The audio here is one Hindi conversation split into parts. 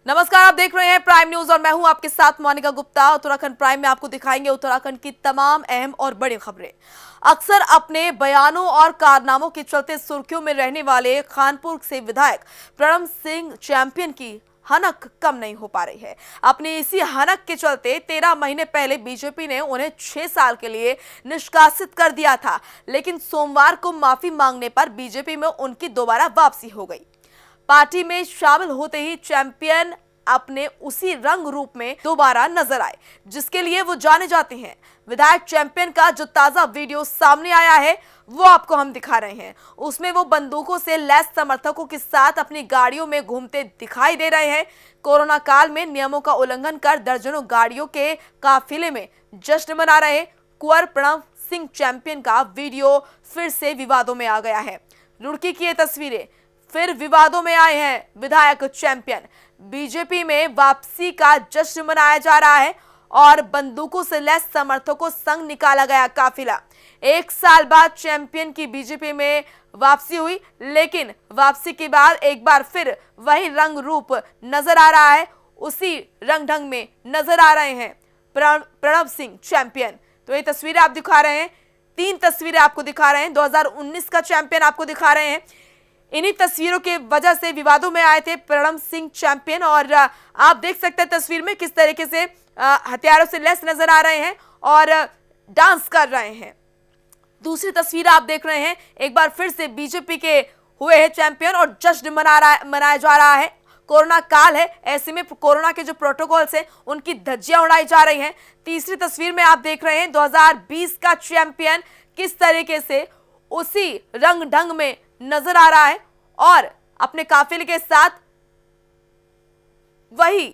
नमस्कार, आप देख रहे हैं प्राइम न्यूज और मैं हूं आपके साथ मोनिका गुप्ता। उत्तराखंड प्राइम में आपको दिखाएंगे उत्तराखंड की तमाम अहम और बड़ी खबरें। अक्सर अपने बयानों और कारनामों के चलते सुर्खियों में रहने वाले खानपुर से विधायक प्रणब सिंह चैंपियन की हनक कम नहीं हो पा रही है। अपनी इसी हनक के चलते 13 महीने पहले बीजेपी ने उन्हें 6 साल के लिए निष्कासित कर दिया था, लेकिन सोमवार को माफी मांगने पर बीजेपी में उनकी दोबारा वापसी हो गई। पार्टी में शामिल होते ही चैंपियन अपने उसी रंग रूप में दोबारा नजर आए जिसके लिए वो जाने जाते हैं। विधायक चैंपियन का जो ताजा वीडियो सामने आया है वो आपको हम दिखा रहे हैं। उसमें वो बंदूकों से लैस समर्थकों के साथ अपनी गाड़ियों में घूमते दिखाई दे रहे हैं। कोरोना काल में नियमों का उल्लंघन कर दर्जनों गाड़ियों के काफिले में जश्न मना रहे कुंवर प्रणब सिंह चैंपियन का वीडियो फिर से विवादों में आ गया है। रुड़की की ये तस्वीरें फिर विवादों में आए हैं। विधायक चैंपियन बीजेपी में वापसी का जश्न मनाया जा रहा है और बंदूकों से लैस समर्थकों संग निकाला गया काफिला। 1 साल बाद चैंपियन की बीजेपी में वापसी हुई, लेकिन वापसी के बाद एक बार फिर वही रंग रूप नजर आ रहा है। उसी रंग ढंग में नजर आ रहे हैं प्रणब सिंह चैंपियन। तो ये तस्वीरें आप दिखा रहे हैं, 3 तस्वीरें आपको दिखा रहे हैं। 2019 का चैंपियन आपको दिखा रहे हैं। इन्हीं तस्वीरों के वजह से विवादों में आए थे प्रणब सिंह चैंपियन और आप देख सकते हैं तस्वीर में किस तरीके से हथियारों से लैस नजर आ रहे हैं और डांस कर रहे हैं। दूसरी तस्वीर आप देख रहे हैं, एक बार फिर से बीजेपी के हुए हैं चैंपियन और जश्न मनाया जा रहा है। कोरोना काल है, ऐसे में कोरोना के जो प्रोटोकॉल्स हैं उनकी धज्जियां उड़ाई जा रही हैं। तीसरी तस्वीर में आप देख रहे हैं 2020 का चैंपियन किस तरीके से उसी रंग ढंग में नजर आ रहा है और अपने काफिले के साथ वही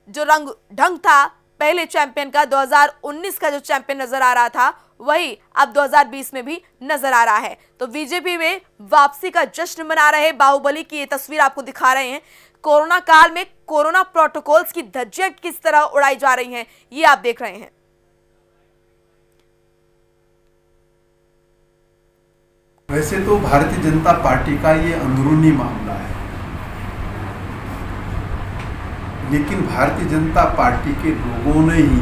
जो रंग ढंग था पहले चैंपियन का, 2019 का जो चैंपियन नजर आ रहा था वही अब 2020 में भी नजर आ रहा है। तो बीजेपी में वापसी का जश्न मना रहे बाहुबली की ये तस्वीर आपको दिखा रहे हैं। कोरोना काल में कोरोना प्रोटोकॉल्स की धज्जियां किस तरह उड़ाई जा रही हैं ये आप देख रहे हैं। वैसे तो भारतीय जनता पार्टी का ये अंदरूनी मामला है, लेकिन भारतीय जनता पार्टी के लोगों ने ही,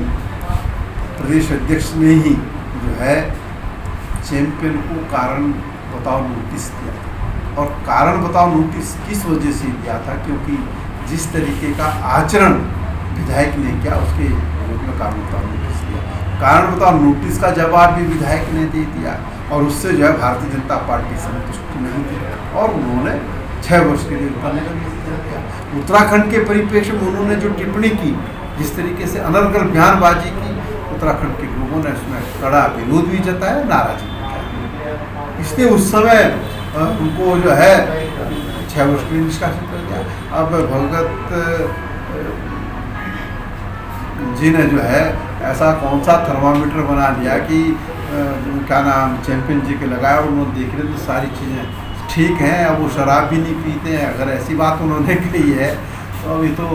प्रदेश अध्यक्ष ने ही जो है चैंपियन को कारण बताओ नोटिस दिया। और कारण बताओ नोटिस किस वजह से दिया था, क्योंकि जिस तरीके का आचरण विधायक ने किया उसके विरोध में कारण बताओ नोटिस दिया। कारण बताओ नोटिस का जवाब भी विधायक ने दे दिया और उससे जो है भारतीय जनता पार्टी संतुष्ट नहीं थी और उन्होंने 6 वर्ष के लिए उनका निलंबित किया। उत्तराखंड के परिप्रेक्ष्य में उन्होंने जो टिप्पणी की, जिस तरीके से अनर्गल बयानबाजी की, उत्तराखंड के लोगों ने उसमें कड़ा विरोध भी जताया, नाराजगी भी। इसलिए उस समय उनको जो है 6 वर्ष के लिए निष्कासित कर दिया। अब भगत जी ने जो है ऐसा कौन सा थर्मामीटर बना दिया कि क्या नाम चैंपियन जी के लगाया, उन्होंने देख रहे तो सारी चीज़ें ठीक हैं। अब वो शराब भी नहीं पीते हैं। अगर ऐसी बात उन्होंने कही है तो अभी तो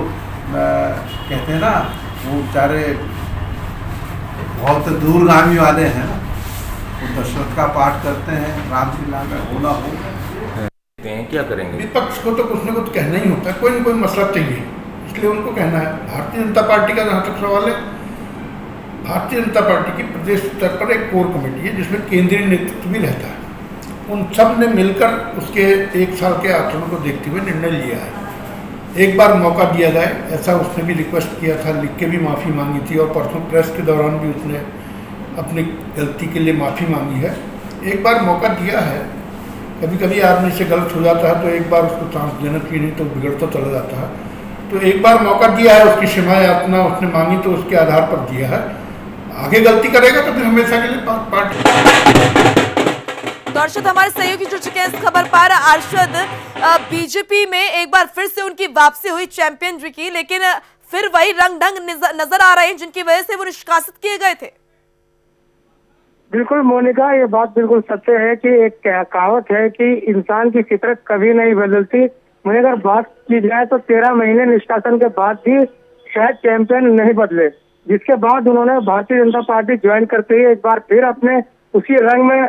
कहते हैं ना वो बेचारे बहुत दूरगामी वाले हैं ना, वो दशरथ का पाठ करते हैं, रामलीला में होना हो। क्या करेंगे? विपक्ष को तो कुछ ना कुछ कहना ही होता है, कोई ना कोई मसला चाहिए, इसलिए उनको कहना है। भारतीय जनता पार्टी का जहाँ तक सवाल है, भारतीय जनता पार्टी की प्रदेश स्तर पर एक कोर कमेटी है जिसमें केंद्रीय नेतृत्व भी रहता है। उन सब ने मिलकर उसके 1 साल के आचरण को देखते हुए निर्णय लिया है। एक बार मौका दिया जाए, ऐसा उसने भी रिक्वेस्ट किया था, लिख के भी माफ़ी मांगी थी और परसों प्रेस के दौरान भी उसने अपनी गलती के लिए माफ़ी मांगी है। एक बार मौका दिया है, कभी कभी आदमी से गलत हो जाता है तो एक बार उसको चांस देना चाहिए, नहीं तो बिगड़ता चला जाता है। तो एक बार मौका दिया है, उसकी क्षमा यातना उसने मांगी तो उसके आधार पर दिया है। आगे गलती करेगा तो फिर हमेशा के लिए पार्टी। दर्शक हमारे सहयोगी जुड़ चुके हैं इस खबर पर। अरशद, बीजेपी में एक बार फिर से उनकी वापसी हुई चैंपियन जी की, लेकिन फिर वही रंग ढंग नजर आ रहे हैं जिनकी वजह से वो निष्कासित किए गए थे। बिल्कुल मोनिका, ये बात बिल्कुल सत्य है कि एक कहावत है कि इंसान की फितरत कभी नहीं बदलती। मुझे अगर बात की जाए तो 13 महीने निष्कासन के बाद भी शायद चैंपियन नहीं बदले, जिसके बाद उन्होंने भारतीय जनता पार्टी ज्वाइन करते ही एक बार फिर अपने उसी रंग में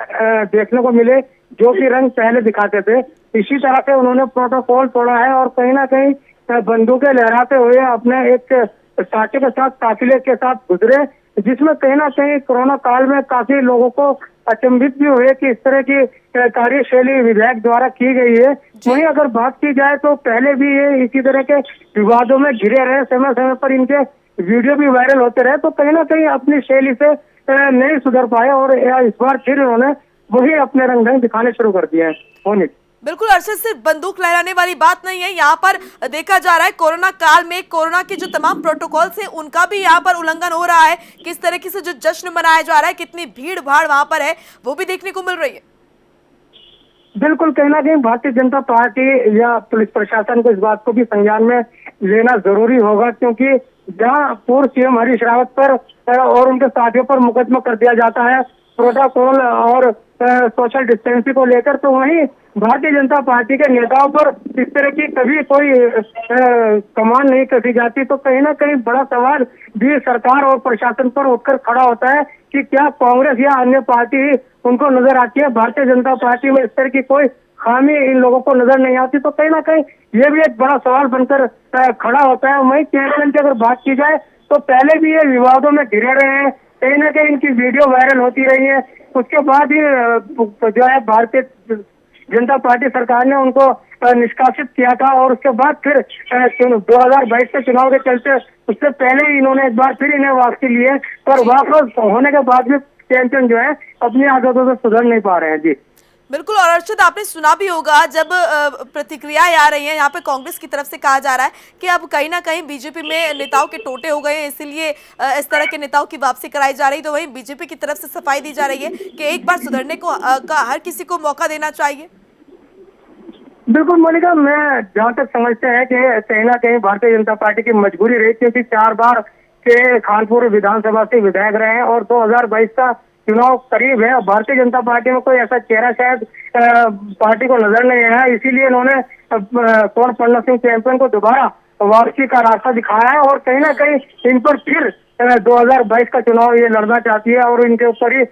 देखने को मिले जो कि रंग पहले दिखाते थे। इसी तरह से उन्होंने प्रोटोकॉल तोड़ा है और कहीं ना कहीं बंदूकें लहराते हुए अपने एक साथी के साथ काफिले के साथ गुजरे, जिसमें कहीं ना कहीं कोरोना काल में काफी लोगों को अचंभित भी हुए कि इस तरह की कार्यशैली विधायक द्वारा की गई है। वहीं अगर बात की जाए तो पहले भी ये इसी तरह के विवादों में घिरे रहे, समय समय पर इनके वीडियो भी वायरल होते रहे, तो कहीं ना कहीं अपनी शैली से नहीं सुधर पाए और इस बार फिर उन्होंने वही अपने रंग ढंग दिखाने शुरू कर दिए हैं। बिल्कुल अर्शद, सिर्फ बंदूक लहराने वाली बात नहीं है, यहाँ पर देखा जा रहा है कोरोना काल में कोरोना के जो तमाम प्रोटोकॉल है उनका भी यहाँ पर उल्लंघन हो रहा है। किस तरीके से जो जश्न मनाया जा रहा है, कितनी भीड़ भाड़ वहाँ पर है, वो भी देखने को मिल रही है। बिल्कुल, कहीं ना कहीं भारतीय जनता पार्टी या पुलिस प्रशासन को इस बात को भी संज्ञान में लेना जरूरी होगा, क्योंकि जहां पूर्व सीएम हरीश रावत पर और उनके साथियों पर मुकदमा कर दिया जाता है प्रोटोकॉल और सोशल डिस्टेंसिंग को लेकर, तो वहीं भारतीय जनता पार्टी के नेताओं पर इस तरह की कभी कोई कमान नहीं कसी जाती। तो कहीं ना कहीं बड़ा सवाल भी सरकार और प्रशासन पर उठकर खड़ा होता है कि क्या कांग्रेस या अन्य पार्टी उनको नजर आती है, भारतीय जनता पार्टी में इस तरह की कोई खामी इन लोगों को नजर नहीं आती। तो कहीं ना कहीं ये भी एक बड़ा सवाल बनकर खड़ा होता है। वहीं चैंपियन की अगर बात की जाए तो पहले भी ये विवादों में घिरे रहे हैं, कहीं ना कहीं इनकी वीडियो वायरल होती रही है। उसके बाद ही जो है भारतीय जनता पार्टी सरकार ने उनको निष्कासित किया था और उसके बाद फिर 2022 के चुनाव के चलते उससे पहले ही इन्होंने एक बार फिर इन्हें वापसी ली है, पर वापस होने के बाद भी चैंपियन जो है अपनी आदतों से सुधर नहीं पा रहे हैं। जी बिल्कुल, और अर्शद आपने सुना भी होगा जब प्रतिक्रियाएं आ रही हैं यहाँ पे कांग्रेस की तरफ से कहा जा रहा है कि अब कहीं ना कहीं बीजेपी में नेताओं के टोटे हो गए हैं, इसीलिए इस तरह के नेताओं की वापसी कराई जा रही, तो वहीं बीजेपी की तरफ से सफाई दी जा रही है कि एक बार सुधरने को का हर किसी को मौका देना चाहिए। बिल्कुल मोनिका, मैं जहाँ तक समझते हैं कि कहीं ना कहीं भारतीय जनता पार्टी की मजबूरी रही, क्योंकि 4 बार के खानपुर विधानसभा से विधायक रहे हैं और 2022 का चुनाव करीब है। भारतीय जनता पार्टी में कोई ऐसा चेहरा शायद पार्टी को नजर नहीं आया, इसीलिए इन्होंने कुंवर पन्ना सिंह चैंपियन को दोबारा वापसी का रास्ता दिखाया है और कहीं ना कहीं इन पर फिर 2022 का चुनाव ये लड़ना चाहती है और इनके ऊपर ही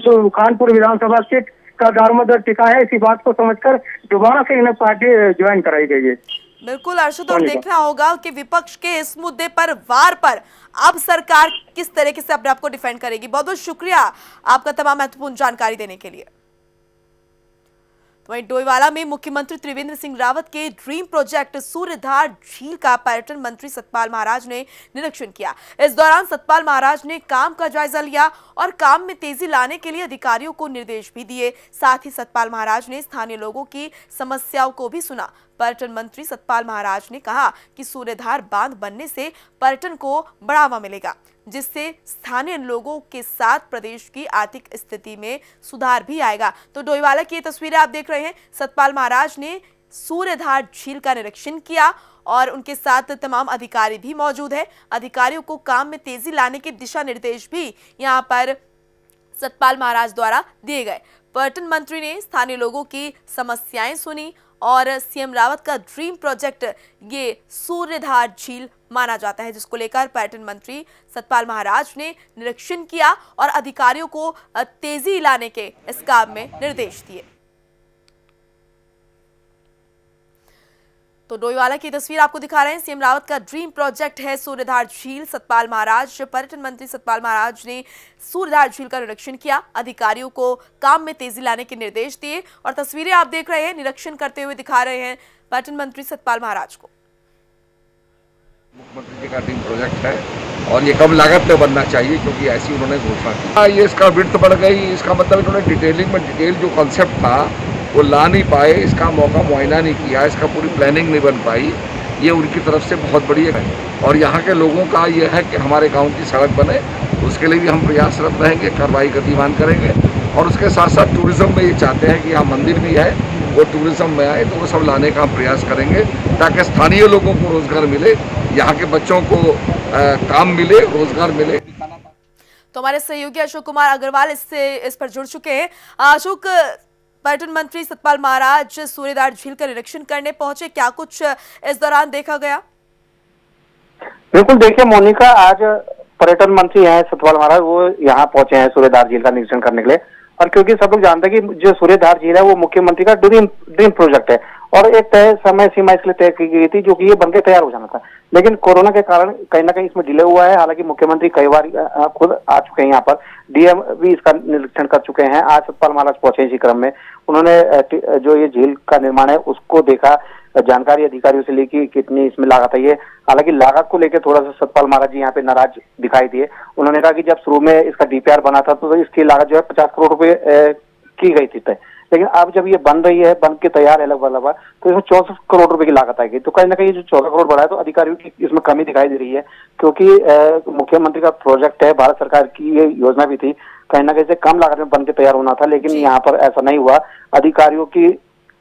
जो खानपुर विधानसभा सीट का दारोमदार टिका है, इसी बात को समझकर दोबारा से इन्हें पार्टी ज्वाइन कराई गई है। बिल्कुल अर्शद, और देखना होगा कि विपक्ष के इस मुद्दे पर वार पर अब सरकार किस तरीके से अपने आप को डिफेंड करेगी। बहुत बहुत शुक्रिया आपका तमाम महत्वपूर्ण जानकारी देने के लिए। वहीं डोईवाला में मुख्यमंत्री त्रिवेंद्र सिंह रावत के ड्रीम प्रोजेक्ट सूर्यधार झील का पर्यटन मंत्री सतपाल महाराज ने निरीक्षण किया। इस दौरान सतपाल महाराज ने काम का जायजा लिया और काम में तेजी लाने के लिए अधिकारियों को निर्देश भी दिए। साथ ही सतपाल महाराज ने स्थानीय लोगों की समस्याओं को भी सुना। पर्यटन मंत्री सतपाल महाराज ने कहा कि सूर्यधार बांध बनने से पर्यटन को बढ़ावा मिलेगा, जिससे स्थानीय लोगों के साथ प्रदेश की आर्थिक स्थिति में सुधार भी आएगा। तो डोईवाला की ये तस्वीरें आप देख रहे हैं। सतपाल महाराज ने सूर्यधार झील का निरीक्षण किया और उनके साथ तमाम अधिकारी भी मौजूद है। अधिकारियों को काम में तेजी लाने के दिशा निर्देश भी यहाँ पर सतपाल महाराज द्वारा दिए गए। पर्यटन मंत्री ने स्थानीय लोगों की समस्याएं सुनी और सीएम रावत का ड्रीम प्रोजेक्ट ये सूर्यधार झील माना जाता है, जिसको लेकर पर्यटन मंत्री सतपाल महाराज ने निरीक्षण किया और अधिकारियों को तेजी लाने के इस काम में निर्देश दिए। तो डोईवाला की तस्वीर आपको दिखा रहे हैं। सीएम रावत का ड्रीम प्रोजेक्ट है सूर्यधार झील। सतपाल महाराज, पर्यटन मंत्री सतपाल महाराज ने सूर्यधार झील का निरीक्षण किया, अधिकारियों को काम में तेजी लाने के निर्देश दिए और तस्वीरें आप देख रहे हैं, निरीक्षण करते हुए दिखा रहे हैं पर्यटन मंत्री सतपाल महाराज को। मुख्यमंत्री जी का ड्रीम प्रोजेक्ट है और ये कम लागत में बनना चाहिए, क्योंकि ऐसी उन्होंने घोषणा की। ये इसका विड्थ बढ़ गई, इसका मतलब इन्होंने डिटेलिंग में डिटेल जो कॉन्सेप्ट था वो ला नहीं पाए, इसका मौका मुआयना नहीं किया, इसका पूरी प्लानिंग नहीं बन पाई। ये उनकी तरफ से बहुत बड़ी है और यहाँ के लोगों का ये है कि हमारे गांव की सड़क बने, उसके लिए भी हम प्रयासरत रहेंगे, कार्रवाई गतिमान करेंगे। और उसके साथ साथ टूरिज्म में ये चाहते हैं कि यहाँ मंदिर भी है, वो टूरिज्म में आए, तो वो सब लाने का हम प्रयास करेंगे ताकि स्थानीय लोगों को रोजगार मिले, यहाँ के बच्चों को काम मिले, रोजगार मिले। तो हमारे सहयोगी अशोक कुमार अग्रवाल इस पर जुड़ चुके हैं। अशोक, पर्यटन मंत्री सतपाल महाराज सूर्यधार झील का निरीक्षण करने पहुंचे, क्या कुछ इस दौरान देखा गया? बिल्कुल, देखिए मोनिका, आज पर्यटन मंत्री हैं सतपाल महाराज, वो यहाँ पहुंचे हैं सूर्यधार झील का निरीक्षण करने के लिए। और क्योंकि सब लोग जानते हैं कि जो सूर्यधार झील है वो मुख्यमंत्री का ड्रीम प्रोजेक्ट है और एक तय समय सीमा इसलिए तय की गई थी जो कि ये बनके तैयार हो जाना था, लेकिन कोरोना के कारण कहीं ना कहीं इसमें डिले हुआ है। हालांकि मुख्यमंत्री कई बार खुद आ चुके हैं यहाँ पर, डीएम भी इसका निरीक्षण कर चुके हैं। आज सतपाल महाराज पहुंचे इसी क्रम में, उन्होंने जो ये झील का निर्माण है उसको देखा, जानकारी अधिकारियों से ली कि कितनी इसमें लागत है। ये हालांकि लागत को लेकर थोड़ा सा सतपाल महाराज जी यहाँ पे नाराज दिखाई दिए। उन्होंने कहा कि जब शुरू में इसका डीपीआर बना था तो इसकी लागत जो है 50 करोड़ रुपए की गई थी तय, लेकिन अब जब ये बन रही है, बन के तैयार है लगभग, तो इसमें 64 करोड़ रुपए की लागत आएगी। तो कहीं ना कहीं जो 14 करोड़ बढ़ा है तो अधिकारियों की इसमें कमी दिखाई दे रही है, क्योंकि मुख्यमंत्री का प्रोजेक्ट है, भारत सरकार की ये योजना भी थी, कहीं ना कहीं से कम लागत में बन के तैयार होना था, लेकिन यहाँ पर ऐसा नहीं हुआ। अधिकारियों की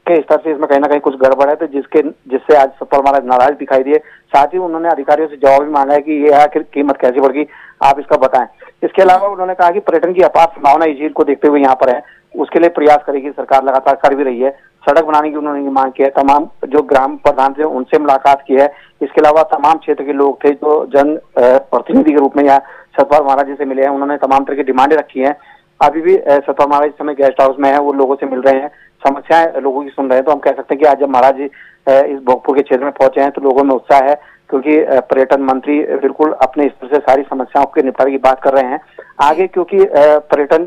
के स्तर से इसमें कहीं ना कहीं कुछ गड़बड़ है, तो जिससे आज सतपाल महाराज नाराज दिखाई दिए। साथ ही उन्होंने अधिकारियों से जवाब भी मांगा है कि ये आखिर कीमत कैसे बढ़ गई, आप इसका बताएं। इसके अलावा उन्होंने कहा कि पर्यटन की अपार संभावना इस झील को देखते हुए यहाँ पर है, उसके लिए प्रयास करेगी सरकार, लगातार कर भी रही है। सड़क बनाने की उन्होंने मांग की है, तमाम जो ग्राम प्रधान थे उनसे मुलाकात की है। इसके अलावा तमाम क्षेत्र के लोग थे जो जन प्रतिनिधि के रूप में यहाँ सतपाल महाराज जी से मिले हैं, उन्होंने तमाम तरह की डिमांडें रखी हैं। अभी भी सतपाल महाराज इस समय गेस्ट हाउस में है, वो लोगों से मिल रहे हैं, समस्याएं लोगों की सुन रहे हैं। तो हम कह सकते हैं कि आज जब महाराज जी इस भोगपुर के क्षेत्र में पहुंचे हैं तो लोगों में उत्साह है, क्योंकि पर्यटन मंत्री बिल्कुल अपने स्तर से सारी समस्याओं के निपटारे की बात कर रहे हैं। आगे क्योंकि पर्यटन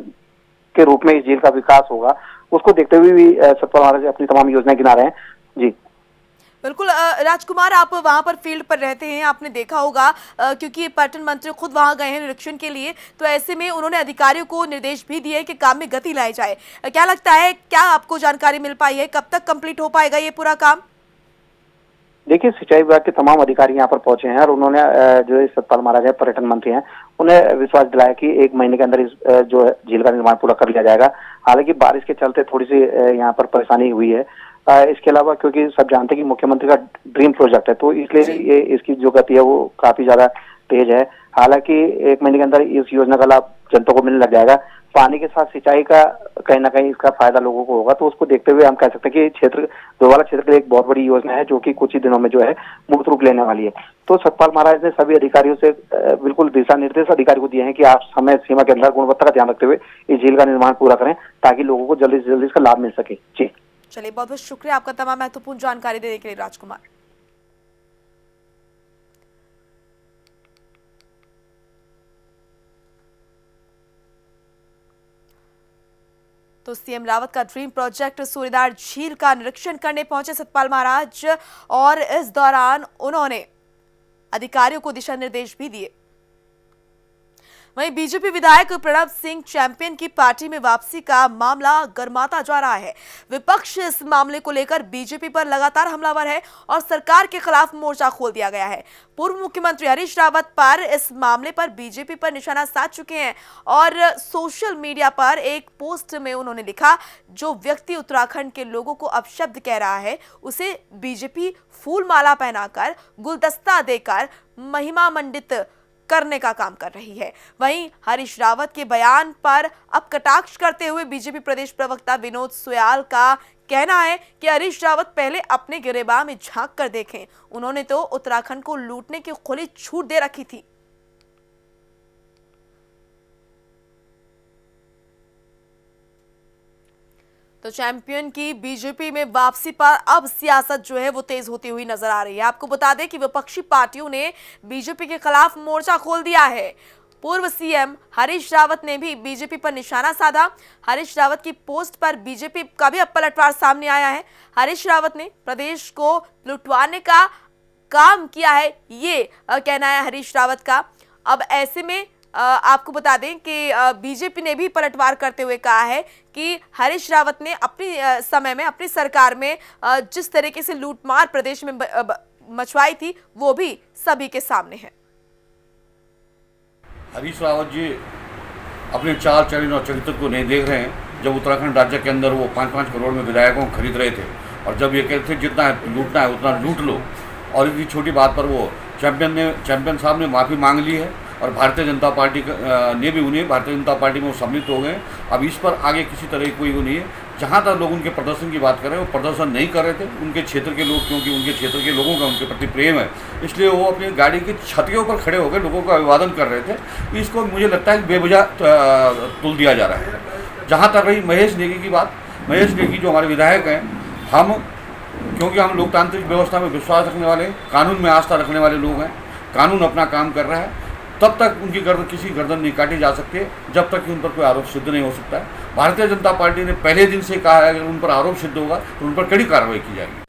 के रूप में इस झील का विकास होगा, उसको देखते हुए भी सतपाल महाराज अपनी तमाम योजनाएं गिना रहे हैं। जी बिल्कुल राजकुमार, आप वहां पर फील्ड पर रहते हैं, आपने देखा होगा क्योंकि पर्यटन मंत्री खुद वहां गए हैं निरीक्षण के लिए, तो ऐसे में उन्होंने अधिकारियों को निर्देश भी दिए कि काम में गति लाई जाए। क्या लगता है, क्या आपको जानकारी मिल पाई है, कब तक कंप्लीट हो पाएगा ये पूरा काम? देखिए, सिंचाई विभाग के तमाम अधिकारी यहाँ पर पहुंचे हैं और उन्होंने जो सतपाल महाराज है, पर्यटन मंत्री हैं, उन्हें विश्वास दिलाया कि 1 महीने के अंदर इस जो झील का निर्माण पूरा कर लिया जाएगा। हालांकि बारिश के चलते थोड़ी सी यहाँ पर परेशानी हुई है। इसके अलावा क्योंकि सब जानते हैं कि मुख्यमंत्री का ड्रीम प्रोजेक्ट है, तो इसलिए ये इसकी जो गति है वो काफी ज्यादा तेज है। हालांकि 1 महीने के अंदर इस योजना का लाभ जनता को मिलने लग जाएगा। पानी के साथ सिंचाई का कहीं ना कहीं इसका फायदा लोगों को होगा, तो उसको देखते हुए हम कह सकते हैं कि क्षेत्र दोवाला क्षेत्र के लिए एक बहुत बड़ी योजना है जो कि कुछ ही दिनों में जो है मूर्त रूप लेने वाली है। तो सतपाल महाराज ने सभी अधिकारियों से बिल्कुल दिशा निर्देश अधिकारी को दिए हैं कि आप समय सीमा के अंदर गुणवत्ता का ध्यान रखते हुए इस झील का निर्माण पूरा करें, ताकि लोगों को जल्दी से जल्दी इसका लाभ मिल सके। जी चलिए, बहुत बहुत शुक्रिया आपका तमाम महत्वपूर्ण जानकारी देने के लिए राजकुमार। तो सीएम रावत का ड्रीम प्रोजेक्ट सूर्यधार झील का निरीक्षण करने पहुंचे सतपाल महाराज, और इस दौरान उन्होंने अधिकारियों को दिशा निर्देश भी दिए। वहीं बीजेपी विधायक प्रणब सिंह चैंपियन की पार्टी में वापसी का मामला गर्माता जा रहा है। विपक्ष इस मामले को लेकर बीजेपी पर लगातार हमलावर है और सरकार के खिलाफ मोर्चा खोल दिया गया है। पूर्व मुख्यमंत्री हरीश रावत पर इस मामले पर बीजेपी पर निशाना साध चुके हैं और सोशल मीडिया पर एक पोस्ट में उन्होंने लिखा, जो व्यक्ति उत्तराखंड के लोगों को अपशब्द कह रहा है उसे बीजेपी फूल माला पहनाकर, गुलदस्ता देकर महिमा मंडित करने का काम कर रही है। वहीं हरीश रावत के बयान पर अब कटाक्ष करते हुए बीजेपी प्रदेश प्रवक्ता विनोद सुयाल का कहना है कि हरीश रावत पहले अपने गिरेबान में झांक कर देखें, उन्होंने तो उत्तराखंड को लूटने की खुली छूट दे रखी थी। तो चैंपियन की बीजेपी में वापसी पर अब सियासत जो है वो तेज होती हुई नजर आ रही है। आपको बता दें कि विपक्षी पार्टियों ने बीजेपी के खिलाफ मोर्चा खोल दिया है। पूर्व सीएम हरीश रावत ने भी बीजेपी पर निशाना साधा। हरीश रावत की पोस्ट पर बीजेपी का भी अब पलटवार सामने आया है। हरीश रावत ने प्रदेश को लुटवाने का काम किया है, ये कहना है हरीश रावत का। अब ऐसे में आपको बता दें कि बीजेपी ने भी पलटवार करते हुए कहा है कि हरीश रावत ने अपनी समय में अपनी सरकार में जिस तरीके से लूटमार प्रदेश में मचवाई थी वो भी सभी के सामने है। हरीश रावत जी अपने चाल चलन और चरित्र को नहीं देख रहे हैं। जब उत्तराखंड राज्य के अंदर वो 5-5 करोड़ में विधायकों को खरीद रहे थे और जब ये कहते थे जितना लूटना है उतना लूट लो, और इतनी छोटी बात पर वो चैंपियन साहब ने माफ़ी मांग ली है और भारतीय जनता पार्टी ने भी उन्हें भारतीय जनता पार्टी में वो सम्मिलित हो गए। अब इस पर आगे किसी तरह की कोई वो नहीं है। जहाँ तक लोग उनके प्रदर्शन की बात कर रहे हैं, वो प्रदर्शन नहीं कर रहे थे। उनके क्षेत्र के लोग, क्योंकि उनके क्षेत्र के लोगों का उनके प्रति प्रेम है, इसलिए वो अपनी गाड़ी की छत के ऊपर खड़े होकर लोगों का अभिवादन कर रहे थे। इसको मुझे लगता है बेवजह तुल दिया जा रहा है। जहाँ तक रही महेश नेगी की बात, महेश नेगी जो हमारे विधायक हैं, हम क्योंकि हम लोकतांत्रिक व्यवस्था में विश्वास रखने वाले, कानून में आस्था रखने वाले लोग हैं। कानून अपना काम कर रहा है, तब तक उनकी गर्दन, किसी गर्दन नहीं काटी जा सकती जब तक कि उन पर कोई आरोप सिद्ध नहीं हो सकता है। भारतीय जनता पार्टी ने पहले दिन से कहा है अगर उन पर आरोप सिद्ध होगा तो उन पर कड़ी कार्रवाई की जाएगी।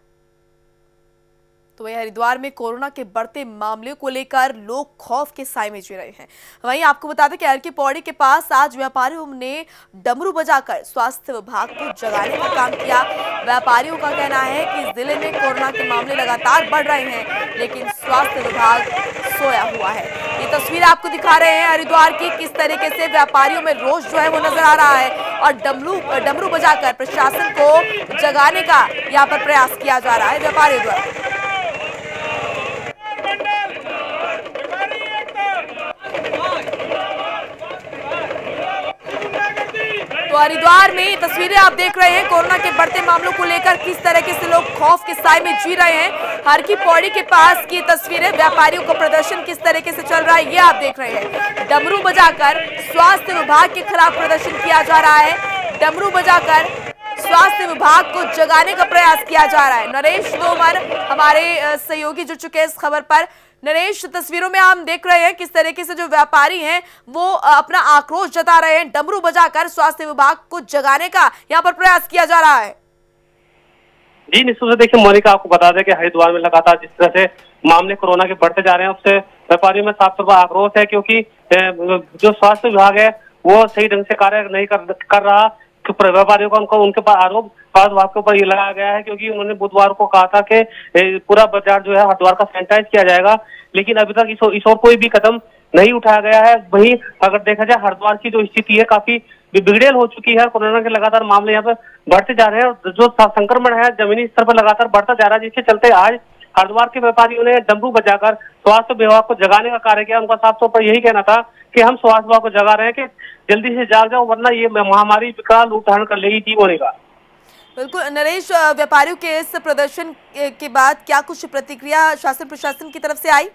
तो वहीं हरिद्वार में कोरोना के बढ़ते मामले को लेकर लोग खौफ के साए में जी रहे हैं। वहीं आपको बता दें कि हर की पौड़ी के पास आज व्यापारियों ने डमरू बजाकर स्वास्थ्य विभाग को जगाने का काम किया। व्यापारियों का कहना है कि जिले में कोरोना के मामले लगातार बढ़ रहे हैं, लेकिन स्वास्थ्य विभाग सोया हुआ है। ये तस्वीर आपको दिखा रहे हैं हरिद्वार की, किस तरीके से व्यापारियों में रोष जो है वो नजर आ रहा है और डमरू बजाकर प्रशासन को जगाने का यहाँ पर प्रयास किया जा रहा है व्यापारियों द्वारा। तो हरिद्वार में ये तस्वीरें आप देख रहे हैं कोरोना के बढ़ते मामलों को लेकर किस तरीके से लोग खौफ के साए में जी रहे हैं। हर की पौड़ी के पास की तस्वीरें, व्यापारियों का प्रदर्शन किस तरीके से चल रहा है ये आप देख रहे हैं। डमरू बजाकर स्वास्थ्य विभाग के खिलाफ प्रदर्शन किया जा रहा है। डमरू बजाकर स्वास्थ्य विभाग को जगाने का प्रयास किया जा रहा है। नरेश तोमर हमारे सहयोगी जुड़ चुके हैं इस खबर पर। नरेश, तस्वीरों में हम देख रहे हैं किस तरीके से जो व्यापारी हैं वो अपना आक्रोश जता रहे हैं। डमरू बजाकर स्वास्थ्य विभाग को जगाने का यहाँ पर प्रयास किया जा रहा है। जी निश्चित से देखिए मोनिका, आपको बता दें कि हरिद्वार में लगातार जिस तरह से मामले कोरोना के बढ़ते जा रहे हैं उससे व्यापारियों में साफ तौर पर आक्रोश है, क्योंकि जो स्वास्थ्य विभाग है वो सही ढंग से कार्य नहीं कर रहा। व्यापारियों का उनके पास आरोप स्वास्थ्य विभाग के ऊपर ये लगाया गया है, क्योंकि उन्होंने बुधवार को कहा था कि पूरा बाजार जो है हरिद्वार का सैनिटाइज किया जाएगा, लेकिन अभी तक इस ओर कोई भी कदम नहीं उठाया गया है। वहीं अगर देखा जाए हरिद्वार की जो स्थिति है काफी बिगड़ेल हो चुकी है। कोरोना के लगातार मामले यहाँ पे बढ़ते जा रहे हैं और जो संक्रमण है जमीनी स्तर पर लगातार बढ़ता जा रहा है, जिसके चलते आज हरिद्वार के व्यापारियों ने डमरू बजाकर स्वास्थ्य विभाग को जगाने का कार्य किया। उनका साफ तौर पर यही कहना था कि हम स्वास्थ्य विभाग को जगा रहे हैं कि जल्दी से जाग जाओ, वरना ये महामारी विकराल रूप धारण कर लेगी थी होने का। बिल्कुल नरेश, व्यापारियों के इस प्रदर्शन के बाद क्या कुछ प्रतिक्रिया शासन प्रशासन की तरफ से आई?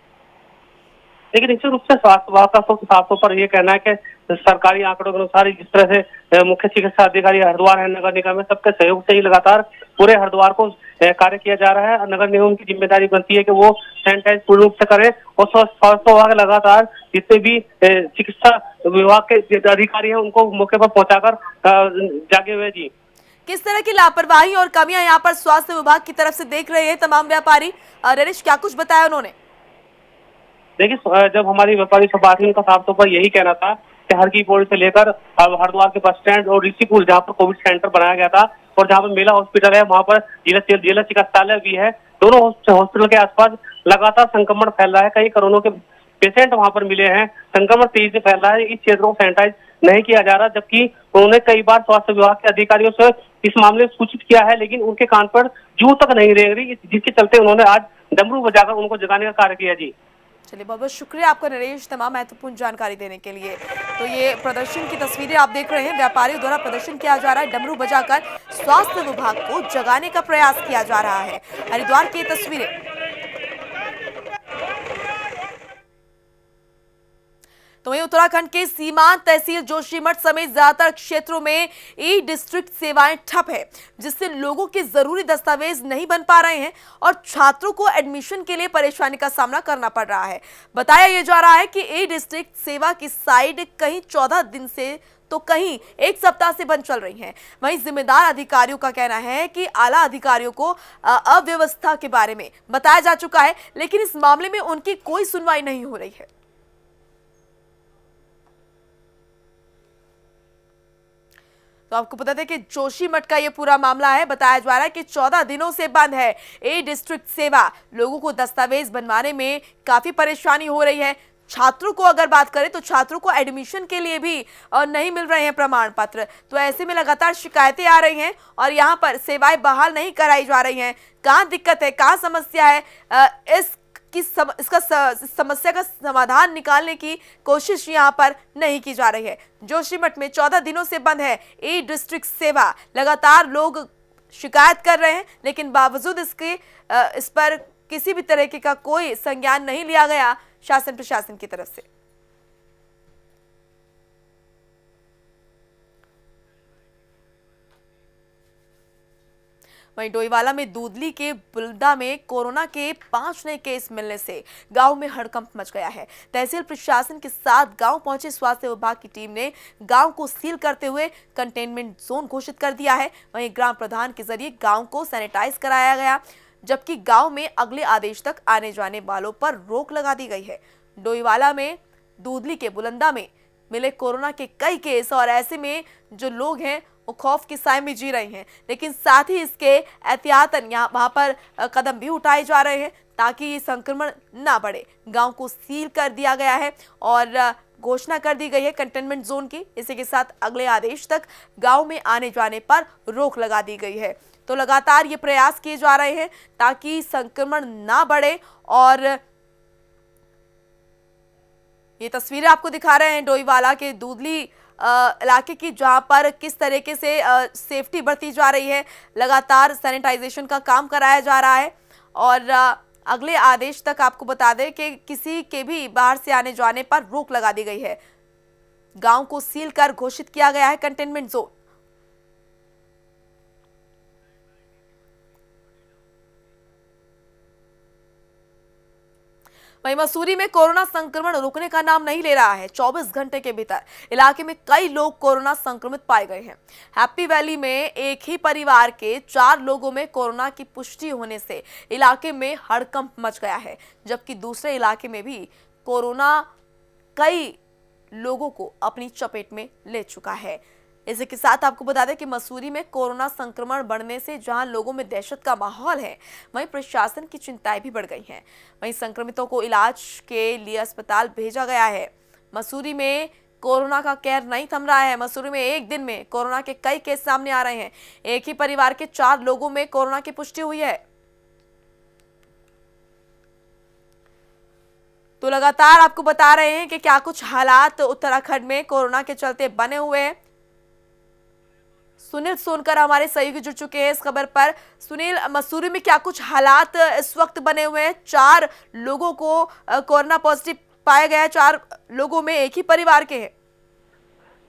लेकिन निश्चित रूप से स्वास्थ्य विभाग का साफ तौर पर यह कहना है कि सरकारी आंकड़ों के अनुसार जिस तरह से मुख्य चिकित्सा अधिकारी हरिद्वार है, नगर निगम में सबके सहयोग से ही लगातार पूरे हरिद्वार को कार्य किया जा रहा है और नगर निगम की जिम्मेदारी बनती है कि वो सैनिटाइज पूर्ण रूप से करे और स्वास्थ्य विभाग लगातार जितने भी चिकित्सा विभाग के अधिकारी हैं उनको मौके पर पहुंचाकर जागे हुए। जी, किस तरह की लापरवाही और कमियां यहाँ पर स्वास्थ्य विभाग की तरफ से देख रहे हैं तमाम व्यापारी? नरेश, क्या कुछ बताया उन्होंने? देखिए, जब हमारी व्यापारी सभा थी उनका साफ तौर पर यही कहना था कि हर की पौड़ी से लेकर हरिद्वार के बस स्टैंड और ऋषिकुल जहाँ पर कोविड सेंटर बनाया गया था और जहाँ पर मेला हॉस्पिटल है वहाँ पर जिला चिकित्सालय भी है, दोनों हॉस्पिटल के आसपास लगातार संक्रमण फैल रहा है। कई कोरोना के पेशेंट वहाँ पर मिले हैं, संक्रमण तेजी से फैल रहा है। इस क्षेत्र को सैनिटाइज नहीं किया जा रहा, जबकि उन्होंने कई बार स्वास्थ्य विभाग के अधिकारियों से इस मामले में सूचित किया है, लेकिन उनके कान पर जू तक नहीं रेंग रही, जिसके चलते उन्होंने आज डमरू बजाकर उनको जगाने का कार्य किया। जी चलिए, बहुत बहुत शुक्रिया आपका नरेश तमाम महत्वपूर्ण जानकारी देने के लिए। तो ये प्रदर्शन की तस्वीरें आप देख रहे हैं, व्यापारियों द्वारा प्रदर्शन किया जा रहा है, डमरू बजाकर स्वास्थ्य विभाग को जगाने का प्रयास किया जा रहा है। हरिद्वार की तस्वीरें। तो वहीं उत्तराखंड के सीमांत तहसील जोशीमठ समेत ज्यादातर क्षेत्रों में ई डिस्ट्रिक्ट सेवाएं ठप है, जिससे लोगों के जरूरी दस्तावेज नहीं बन पा रहे हैं और छात्रों को एडमिशन के लिए परेशानी का सामना करना पड़ रहा है। बताया यह जा रहा है कि ई डिस्ट्रिक्ट सेवा की साइट कहीं 14 दिन से तो कहीं 1 सप्ताह से बंद चल रही हैं। वहीं जिम्मेदार अधिकारियों का कहना है कि आला अधिकारियों को अव्यवस्था के बारे में बताया जा चुका है, लेकिन इस मामले में उनकी कोई सुनवाई नहीं हो रही है। तो आपको बता दें कि जोशीमठ का ये पूरा मामला है। बताया जा रहा है कि 14 दिनों से बंद है ए डिस्ट्रिक्ट सेवा। लोगों को दस्तावेज बनवाने में काफी परेशानी हो रही है। छात्रों को अगर बात करें तो छात्रों को एडमिशन के लिए भी नहीं मिल रहे हैं प्रमाण पत्र। तो ऐसे में लगातार शिकायतें आ रही हैं और यहाँ पर सेवाएं बहाल नहीं कराई जा रही हैं। कहाँ दिक्कत है, कहाँ समस्या है, इसका समस्या का समाधान निकालने की कोशिश यहाँ पर नहीं की जा रही है। जोशीमठ में 14 दिनों से बंद है ई डिस्ट्रिक्ट सेवा। लगातार लोग शिकायत कर रहे हैं, लेकिन बावजूद इसके इस पर किसी भी तरह का कोई संज्ञान नहीं लिया गया शासन प्रशासन की तरफ से। वहीं डोईवाला में दूधली के बुल्दा में कोरोना के 5 नए केस मिलने से गांव में हड़कंप मच गया है। तहसील प्रशासन के साथ गांव पहुंचे स्वास्थ्य विभाग की टीम ने गांव को सील करते हुए कंटेनमेंट जोन घोषित कर दिया है। वहीं ग्राम प्रधान के जरिए गांव को सैनिटाइज कराया गया, जबकि गांव में अगले आदेश तक आने जाने वालों पर रोक लगा दी गई है। डोईवाला में दूधली के बुलंदा में मिले कोरोना के कई केस और ऐसे में जो लोग हैं वो खौफ के साए में जी रहे हैं, लेकिन साथ ही इसके एहतियातन वहां पर कदम भी उठाए जा रहे हैं ताकि ये संक्रमण ना बढ़े। गांव को सील कर दिया गया है और घोषणा कर दी गई है कंटेनमेंट जोन की। इसी के साथ अगले आदेश तक गांव में आने जाने पर रोक लगा दी गई है। तो लगातार ये प्रयास किए जा रहे हैं ताकि संक्रमण ना बढ़े। और ये तस्वीरें आपको दिखा रहे हैं डोईवाला के दूधली इलाके की, जहां पर किस तरीके से सेफ्टी बरती जा रही है। लगातार सैनिटाइजेशन का काम कराया जा रहा है और अगले आदेश तक आपको बता दें कि किसी के भी बाहर से आने जाने पर रोक लगा दी गई है। गांव को सील कर घोषित किया गया है कंटेनमेंट जोन। वहीं मसूरी में कोरोना संक्रमण रुकने का नाम नहीं ले रहा है। 24 घंटे के भीतर इलाके में कई लोग कोरोना संक्रमित पाए गए हैं। हैप्पी वैली में एक ही परिवार के 4 लोगों में कोरोना की पुष्टि होने से इलाके में हड़कंप मच गया है, जबकि दूसरे इलाके में भी कोरोना कई लोगों को अपनी चपेट में ले चुका है। इसी के साथ आपको बता दें कि मसूरी में कोरोना संक्रमण बढ़ने से जहां लोगों में दहशत का माहौल है, वहीं प्रशासन की चिंताएं भी बढ़ गई हैं। वहीं संक्रमितों को इलाज के लिए अस्पताल भेजा गया है। मसूरी में कोरोना का कहर नहीं थम रहा है। मसूरी में एक दिन में कोरोना के कई केस सामने आ रहे हैं। एक ही परिवार के 4 लोगों में कोरोना की पुष्टि हुई है। तो लगातार आपको बता रहे हैं कि क्या कुछ हालात उत्तराखंड में कोरोना के चलते बने हुए हैं। सुनील सोनकर हमारे सहयोगी जुड़ चुके हैं इस खबर पर। सुनील, मसूरी में क्या कुछ हालात इस वक्त बने हुए हैं? 4 लोगों को कोरोना पॉजिटिव पाया गया है। 4 लोगों में एक ही परिवार के हैं।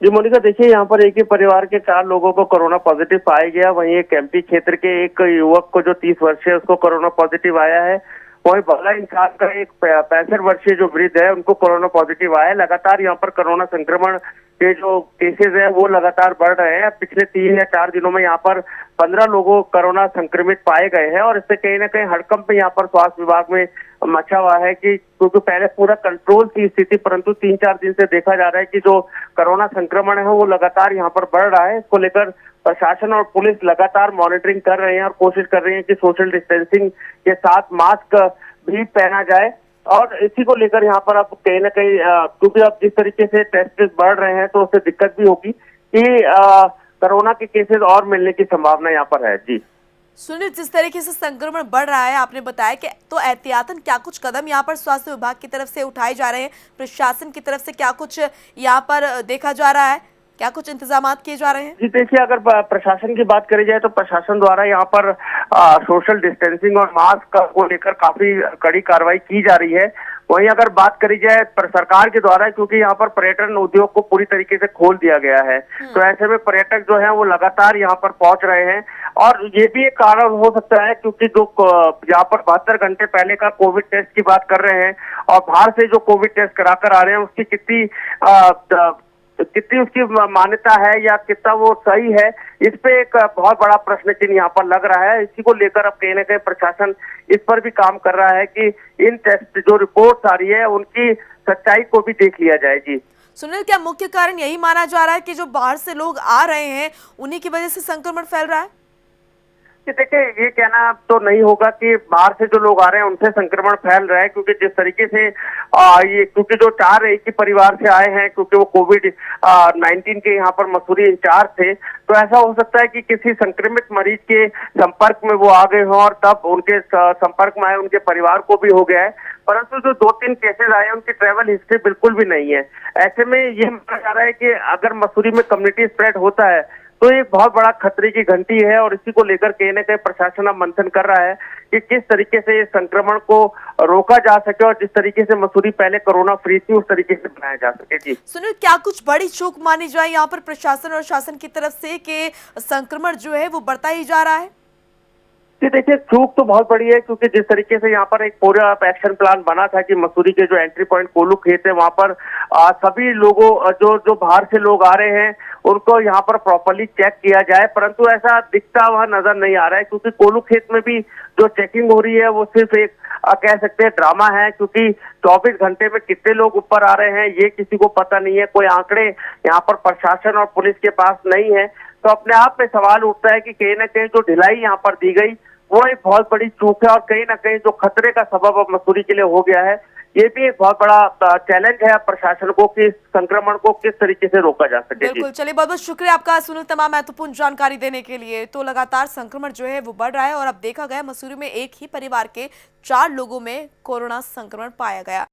जी मोनिका, देखिए यहाँ पर एक ही परिवार के 4 लोगों को कोरोना पॉजिटिव पाया गया। वहीं एक एमपी क्षेत्र के एक युवक को जो 30 वर्षीय उसको कोरोना पॉजिटिव आया है। वहीं बाला इंसान का एक 65 वर्षीय जो वृद्ध है उनको कोरोना पॉजिटिव आया है। लगातार यहाँ पर कोरोना संक्रमण के जो केसेज है वो लगातार बढ़ रहे हैं। पिछले 3 या 4 दिनों में यहाँ पर 15 लोगों कोरोना संक्रमित पाए गए हैं और इससे कहीं ना कहीं हड़कंप यहाँ पर स्वास्थ्य विभाग में मचा हुआ है कि क्योंकि पहले पूरा कंट्रोल थी स्थिति, परंतु 3-4 दिन से देखा जा रहा है कि जो कोरोना संक्रमण है वो लगातार यहाँ पर बढ़ रहा है। इसको लेकर प्रशासन और पुलिस लगातार मॉनिटरिंग कर रहे हैं और कोशिश कर रही है कि सोशल डिस्टेंसिंग के साथ मास्क भी पहना जाए। और इसी को लेकर यहाँ पर अब कहीं ना कहीं क्योंकि अब जिस तरीके से टेस्ट बढ़ रहे हैं तो उससे दिक्कत भी होगी कि कोरोना के केसेस और मिलने की संभावना यहाँ पर है। जी सुनील, जिस तरीके से संक्रमण बढ़ रहा है आपने बताया कि तो एहतियातन क्या कुछ कदम यहाँ पर स्वास्थ्य विभाग की तरफ से उठाए जा रहे हैं? प्रशासन की तरफ से क्या कुछ यहाँ पर देखा जा रहा है? क्या कुछ इंतजाम किए जा रहे हैं? जी देखिए, अगर प्रशासन की बात करी जाए तो प्रशासन द्वारा यहाँ पर सोशल डिस्टेंसिंग और मास्क को लेकर काफी कड़ी कार्रवाई की जा रही है। वहीं अगर बात करी जाए सरकार के द्वारा, क्योंकि यहाँ पर पर्यटन उद्योग को पूरी तरीके से खोल दिया गया है, तो ऐसे में पर्यटक जो है वो लगातार यहाँ पर पहुंच रहे हैं। और ये भी एक कारण हो सकता है क्योंकि जो यहाँ पर 72 घंटे पहले का कोविड टेस्ट की बात कर रहे हैं और बाहर से जो कोविड टेस्ट करा कर आ रहे हैं उसकी कितनी उसकी मान्यता है या कितना वो सही है, इस पे एक बहुत बड़ा प्रश्न चिन्ह यहाँ पर लग रहा है। इसी को लेकर अब कहीं ना कहीं प्रशासन इस पर भी काम कर रहा है कि इन टेस्ट जो रिपोर्ट आ रही है उनकी सच्चाई को भी देख लिया जाए। जी सुनील, क्या मुख्य कारण यही माना जा रहा है कि जो बाहर से लोग आ रहे हैं उन्हीं की वजह से संक्रमण फैल रहा है? देखिए, ये कहना तो नहीं होगा कि बाहर से जो लोग आ रहे हैं उनसे संक्रमण फैल रहा है, क्योंकि जिस तरीके से ये क्योंकि जो 4 एक ही परिवार से आए हैं, क्योंकि वो कोविड-19 के यहाँ पर मसूरी इंचार्ज थे, तो ऐसा हो सकता है कि किसी संक्रमित मरीज के संपर्क में वो आ गए हों और तब उनके संपर्क में आए, उनके परिवार को भी हो गया है। परंतु जो 2-3 केसेज आए उनकी ट्रैवल हिस्ट्री बिल्कुल भी नहीं है। ऐसे में ये माना जा रहा है कि अगर मसूरी में कम्युनिटी स्प्रेड होता है तो एक बहुत बड़ा खतरे की घंटी है और इसी को लेकर कहीं ना कहीं प्रशासन अब मंथन कर रहा है कि किस तरीके से इस संक्रमण को रोका जा सके और जिस तरीके से मसूरी पहले कोरोना फ्री थी उस तरीके से बनाया जा सके। जी सुनील, क्या कुछ बड़ी चूक मानी जाए यहाँ पर प्रशासन और शासन की तरफ से कि संक्रमण जो है वो बढ़ता ही जा रहा है? कि देखिए चूक तो बहुत बड़ी है, क्योंकि जिस तरीके से यहाँ पर एक पूरा एक्शन प्लान बना था कि मसूरी के जो एंट्री पॉइंट कोलू खेत है वहां पर सभी लोगों जो बाहर से लोग आ रहे हैं उनको यहाँ पर प्रॉपर्ली चेक किया जाए, परंतु ऐसा दिखता हुआ नजर नहीं आ रहा है, क्योंकि कोलू खेत में भी जो चेकिंग हो रही है वो सिर्फ एक कह सकते हैं ड्रामा है, क्योंकि 24 घंटे में कितने लोग ऊपर आ रहे हैं ये किसी को पता नहीं है। कोई आंकड़े यहाँ पर प्रशासन और पुलिस के पास नहीं है, तो अपने आप में सवाल उठता है कि कहीं ना कहीं जो ढिलाई यहाँ पर दी गई वो एक बहुत बड़ी चूक है, और कहीं ना कहीं जो खतरे का सबब अब मसूरी के लिए हो गया है, ये भी एक बहुत बड़ा चैलेंज है प्रशासन को कि संक्रमण को किस तरीके से रोका जा सके। बिल्कुल, चलिए बहुत बहुत शुक्रिया आपका सुनील तमाम महत्वपूर्ण जानकारी देने के लिए। तो लगातार संक्रमण जो है वो बढ़ रहा है और अब देखा गया मसूरी में एक ही परिवार के 4 लोगों में कोरोना संक्रमण पाया गया।